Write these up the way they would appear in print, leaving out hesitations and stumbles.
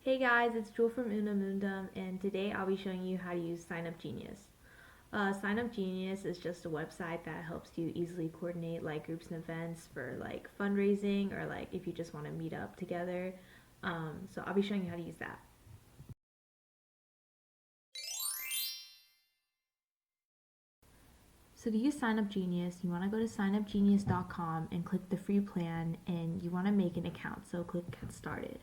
Hey guys, it's Jewel from Unamundum, and today I'll be showing you how to use Sign Up Genius. Sign Up Genius is just a website that helps you easily coordinate like groups and events for like fundraising or like if you just want to meet up together. So I'll be showing you how to use that. So to use Sign Up Genius, you want to go to signupgenius.com and click the free plan, and you want to make an account. So click Get Started.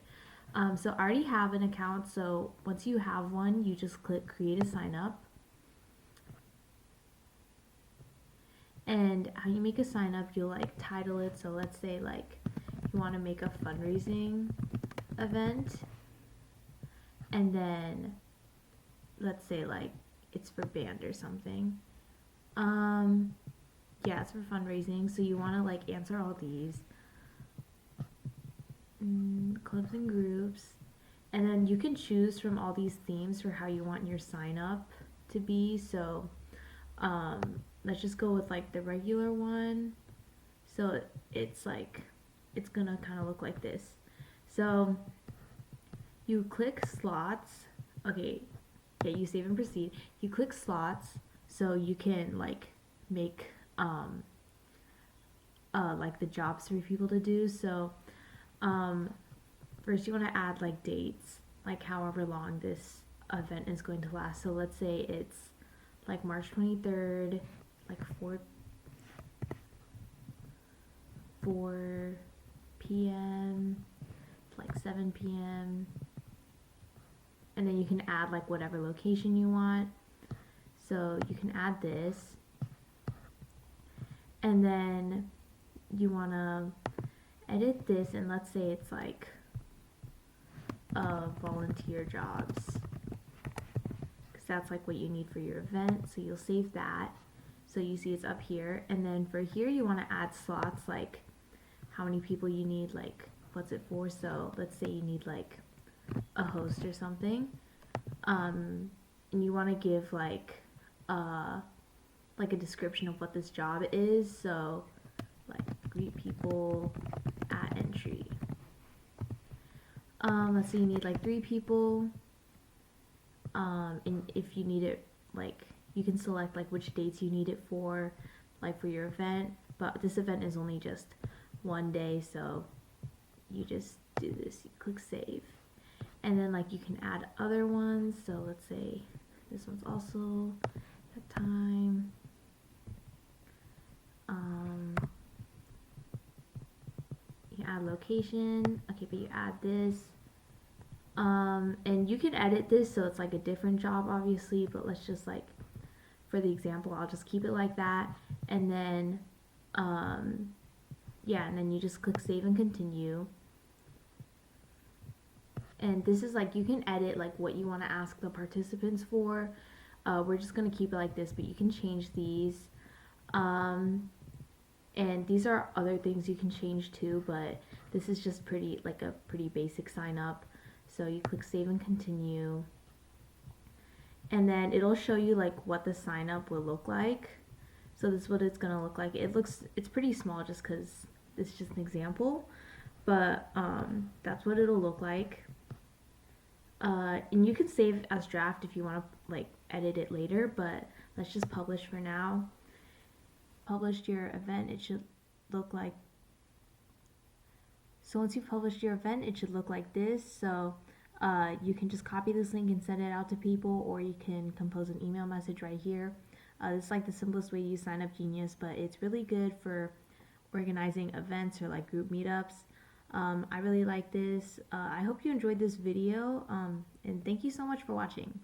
So I already have an account, so once you have one, you just click Create a Sign Up. And how you make a sign up, you'll like title it. So let's say like you want to make a fundraising event, and then let's say like it's for band or something. Yeah, it's for fundraising. So you want to like answer all these clubs and groups, and then you can choose from all these themes for how you want your sign up to be. So um, let's just go with like the regular one. So it's like it's gonna kind of look like this. So you click slots. Okay, yeah, you save and proceed. You click slots so you can like make like the jobs for people to do. So um, first you want to add like dates, like however long this event is going to last. So let's say it's like March 23rd, like 4 p.m. like 7 p.m. And then you can add like whatever location you want. So you can add this, and then you want to edit this, and let's say it's like volunteer jobs, because that's like what you need for your event. So you'll save that. So you see it's up here, and then for here you want to add slots, like how many people you need, like what's it for. So let's say you need like a host or something, and you want to give like a description of what this job is. So like greet people at entry. Let's say you need like 3 people, and if you need it, like you can select like which dates you need it for, like for your event. But this event is only just one day, so you just do this. You click save, and then like you can add other ones. So let's say this one's also at time. You can add location. Okay, but you add this. And you can edit this so it's like a different job, obviously, but let's just like, for the example, I'll just keep it like that. And then, yeah, and then you just click save and continue. And this is like, you can edit like what you want to ask the participants for. We're just going to keep it like this, but you can change these. And these are other things you can change too, but this is just pretty, like a pretty basic sign up. So you click save and continue, and then it'll show you like what the sign up will look like. So this is what it's gonna look like. It's pretty small just because this is just an example, but that's what it'll look like. And you can save as draft if you want to like edit it later, but let's just publish for now. Published your event, it should look like, so once you've published your event, it should look like this. So you can just copy this link and send it out to people, or you can compose an email message right here. This is like the simplest way to use Sign Up Genius, but it's really good for organizing events or like group meetups. I really like this. I hope you enjoyed this video, and thank you so much for watching.